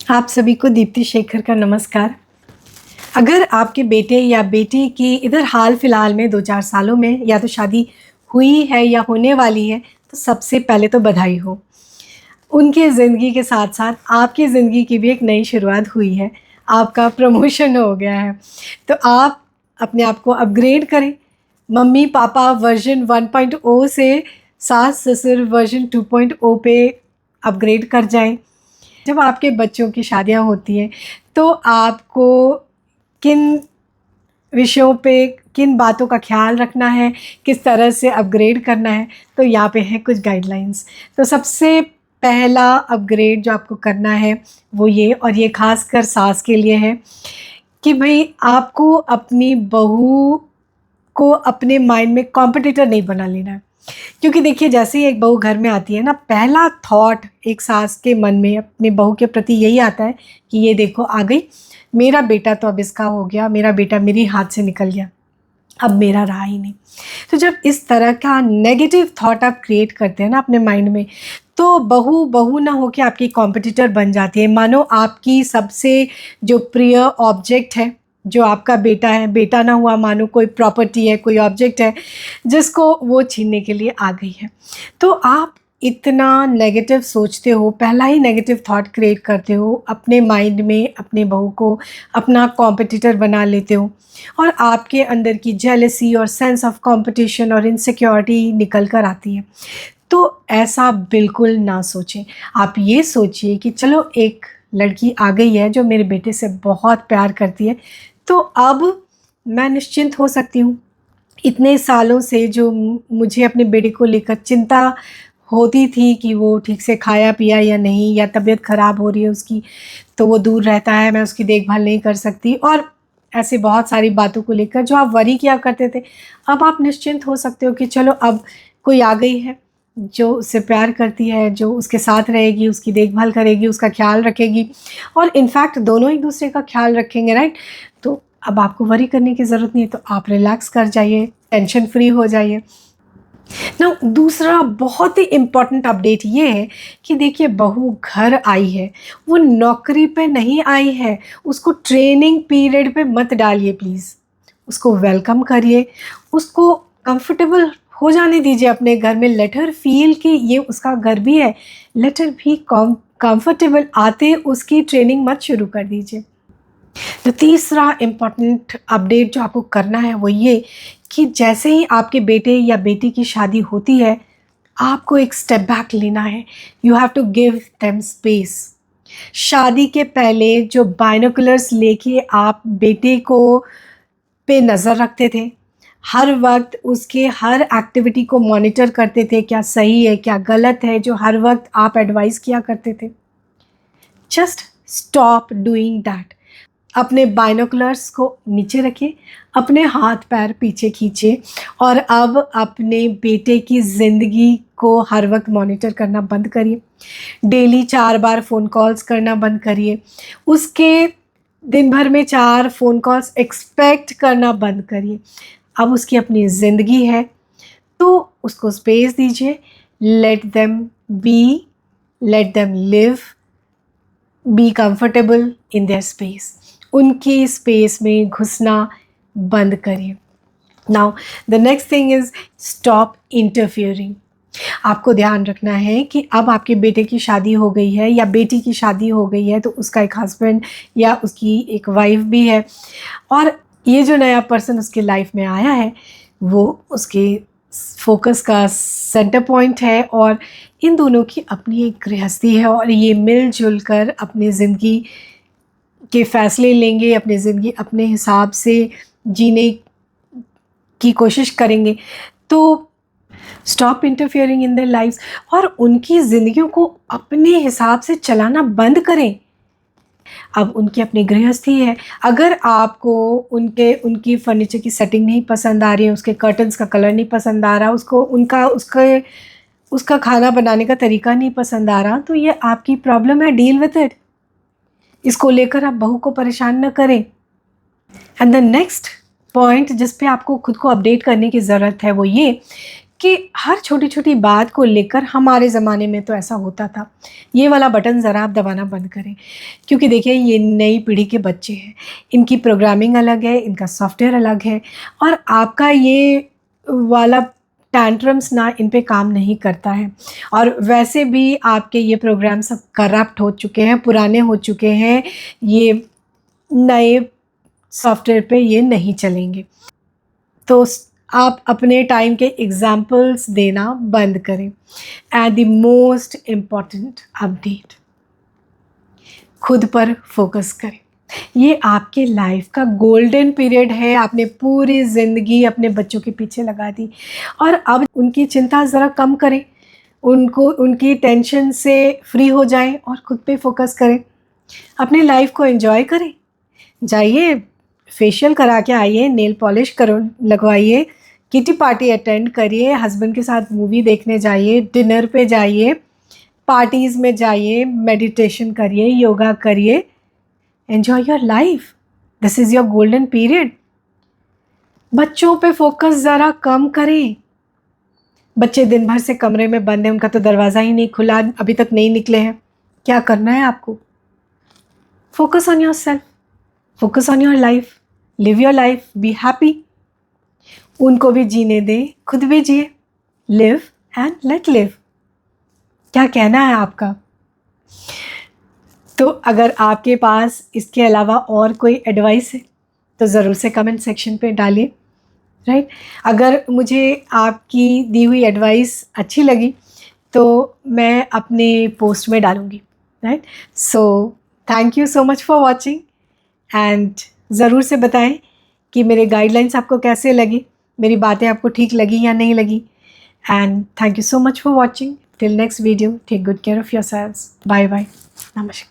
आप सभी को दीप्ति शेखर का नमस्कार। अगर आपके बेटे या बेटी की इधर हाल फिलहाल में 2-4 सालों में या तो शादी हुई है या होने वाली है, तो सबसे पहले तो बधाई हो। उनकी ज़िंदगी के साथ साथ आपकी ज़िंदगी की भी एक नई शुरुआत हुई है, आपका प्रमोशन हो गया है। तो आप अपने आप को अपग्रेड करें। मम्मी पापा वर्ज़न 1.0 से सास-ससुर वर्ज़न 2.0 पे अपग्रेड कर जाएँ। जब आपके बच्चों की शादियां होती हैं तो आपको किन विषयों पे, किन बातों का ख़्याल रखना है, किस तरह से अपग्रेड करना है, तो यहाँ पे है कुछ गाइडलाइंस। तो सबसे पहला अपग्रेड जो आपको करना है वो ये, और ये ख़ासकर सास के लिए है कि भई आपको अपनी बहू को अपने माइंड में कॉम्पिटिटर नहीं बना लेना है। क्योंकि देखिए, जैसे ही एक बहू घर में आती है ना, पहला थॉट एक सास के मन में अपने बहू के प्रति यही आता है कि ये देखो आ गई, मेरा बेटा तो अब इसका हो गया, मेरा बेटा मेरी हाथ से निकल गया, अब मेरा रहा ही नहीं। तो जब इस तरह का नेगेटिव थॉट आप क्रिएट करते हैं ना अपने माइंड में, तो बहू बहू ना होकर आपकी कॉम्पिटिटर बन जाती है। मानो आपकी सबसे जो प्रिय ऑब्जेक्ट है, जो आपका बेटा है, बेटा ना हुआ मानो कोई प्रॉपर्टी है, कोई ऑब्जेक्ट है जिसको वो छीनने के लिए आ गई है। तो आप इतना नेगेटिव सोचते हो, पहला ही नेगेटिव थॉट क्रिएट करते हो अपने माइंड में, अपने बहू को अपना कॉम्पिटिटर बना लेते हो, और आपके अंदर की जेलसी और सेंस ऑफ कंपटीशन और इनसिक्योरिटी निकल कर आती है। तो ऐसा बिल्कुल ना सोचें। आप ये सोचिए कि चलो, एक लड़की आ गई है जो मेरे बेटे से बहुत प्यार करती है, तो अब मैं निश्चिंत हो सकती हूँ। इतने सालों से जो मुझे अपने बेटे को लेकर चिंता होती थी कि वो ठीक से खाया पिया या नहीं, या तबीयत ख़राब हो रही है उसकी तो वो दूर रहता है, मैं उसकी देखभाल नहीं कर सकती, और ऐसे बहुत सारी बातों को लेकर जो आप वरी किया करते थे, अब आप निश्चिंत हो सकते हो कि चलो, अब कोई आ गई है जो उससे प्यार करती है, जो उसके साथ रहेगी, उसकी देखभाल करेगी, उसका ख्याल रखेगी, और इनफैक्ट दोनों एक दूसरे का ख्याल रखेंगे, राइट? तो अब आपको वरी करने की ज़रूरत नहीं है। तो आप रिलैक्स कर जाइए, टेंशन फ्री हो जाइए। ना, दूसरा बहुत ही इम्पॉर्टेंट अपडेट ये है कि देखिए, बहू घर आई है, वो नौकरी पे नहीं आई है, उसको ट्रेनिंग पीरियड पे मत डालिए प्लीज़। उसको वेलकम करिए, उसको कंफर्टेबल हो जाने दीजिए अपने घर में। लेट हर फील कि ये उसका घर भी है। लेट हर भी कंफर्टेबल। आते उसकी ट्रेनिंग मत शुरू कर दीजिए। तो तीसरा इम्पॉर्टेंट अपडेट जो आपको करना है वो ये कि जैसे ही आपके बेटे या बेटी की शादी होती है, आपको एक स्टेप बैक लेना है। You have to give them space. शादी के पहले जो बाइनोकुलर्स लेके आप बेटे को पे नज़र रखते थे, हर वक्त उसके हर एक्टिविटी को मॉनिटर करते थे, क्या सही है क्या गलत है, जो हर वक्त आप एडवाइस किया करते थे, जस्ट स्टॉप डूइंग दैट। अपने बाइनोकुलर्स को नीचे रखिए, अपने हाथ पैर पीछे खींचिए, और अब अपने बेटे की ज़िंदगी को हर वक्त मॉनिटर करना बंद करिए। डेली 4 बार फ़ोन कॉल्स करना बंद करिए। उसके दिन भर में 4 फ़ोन कॉल्स एक्सपेक्ट करना बंद करिए। अब उसकी अपनी ज़िंदगी है, तो उसको स्पेस दीजिए। Let them be, let them live, be comfortable in their space. उनकी स्पेस में घुसना बंद करिए। Now the next thing is stop interfering. आपको ध्यान रखना है कि अब आपके बेटे की शादी हो गई है या बेटी की शादी हो गई है, तो उसका एक हस्बैंड या उसकी एक वाइफ भी है, और ये जो नया पर्सन उसके लाइफ में आया है वो उसके फोकस का सेंटर पॉइंट है, और इन दोनों की अपनी एक गृहस्थी है, और ये मिलजुल कर अपनी ज़िंदगी के फ़ैसले लेंगे, अपनी ज़िंदगी अपने हिसाब से जीने की कोशिश करेंगे। तो stop interfering in their lives, और उनकी ज़िंदगियों को अपने हिसाब से चलाना बंद करें। अब उनकी अपनी गृहस्थी है। अगर आपको उनकी फर्नीचर की सेटिंग नहीं पसंद आ रही है, उसके कर्टन्स का कलर नहीं पसंद आ रहा, उसको उसका खाना बनाने का तरीका नहीं पसंद आ रहा, तो ये आपकी प्रॉब्लम है, डील विद इट। इसको लेकर आप बहू को परेशान न करें। एंड द नेक्स्ट पॉइंट जिस पे आपको खुद को अपडेट करने की ज़रूरत है वो ये कि हर छोटी छोटी बात को लेकर हमारे ज़माने में तो ऐसा होता था, ये वाला बटन ज़रा आप दबाना बंद करें। क्योंकि देखिए ये नई पीढ़ी के बच्चे हैं, इनकी प्रोग्रामिंग अलग है, इनका सॉफ्टवेयर अलग है, और आपका ये वाला टैंट्रम्स ना इन पे काम नहीं करता है। और वैसे भी आपके ये प्रोग्राम सब करप्ट हो चुके हैं, पुराने हो चुके हैं, ये नए सॉफ्टवेयर पे ये नहीं चलेंगे। तो आप अपने टाइम के एग्जाम्पल्स देना बंद करें। And the most important update, खुद पर फोकस करें। ये आपके लाइफ का गोल्डन पीरियड है, आपने पूरी ज़िंदगी अपने बच्चों के पीछे लगा दी, और अब उनकी चिंता ज़रा कम करें, उनको उनकी टेंशन से फ्री हो जाएं और खुद पे फोकस करें। अपनी लाइफ को एंजॉय करें, जाइए फेशियल करा के आइए, नेल पॉलिश करो लगवाइए, किटी पार्टी अटेंड करिए, हस्बैंड के साथ मूवी देखने जाइए, डिनर पे जाइए, पार्टीज़ में जाइए, मेडिटेशन करिए, योगा करिए। Enjoy your life, this is your golden period. बच्चों पे फोकस ज़रा कम करें। बच्चे दिन भर से कमरे में बंद हैं, उनका तो दरवाज़ा ही नहीं खुला, अभी तक नहीं निकले हैं। क्या करना है आपको? Focus on your self, focus on your life, live your life, be happy. उनको भी जीने दें, खुद भी जिए। Live and let live. क्या कहना है आपका? तो अगर आपके पास इसके अलावा और कोई एडवाइस है तो ज़रूर से कमेंट सेक्शन पे डालिए, राइट। अगर मुझे आपकी दी हुई एडवाइस अच्छी लगी तो मैं अपने पोस्ट में डालूँगी, right. So thank you so much for watching, and ज़रूर से बताएं कि मेरे गाइडलाइंस आपको कैसे लगी, मेरी बातें आपको ठीक लगी या नहीं लगी। And thank you so much for watching. Till next video, take good care of yourselves. Bye bye, नमस्कार।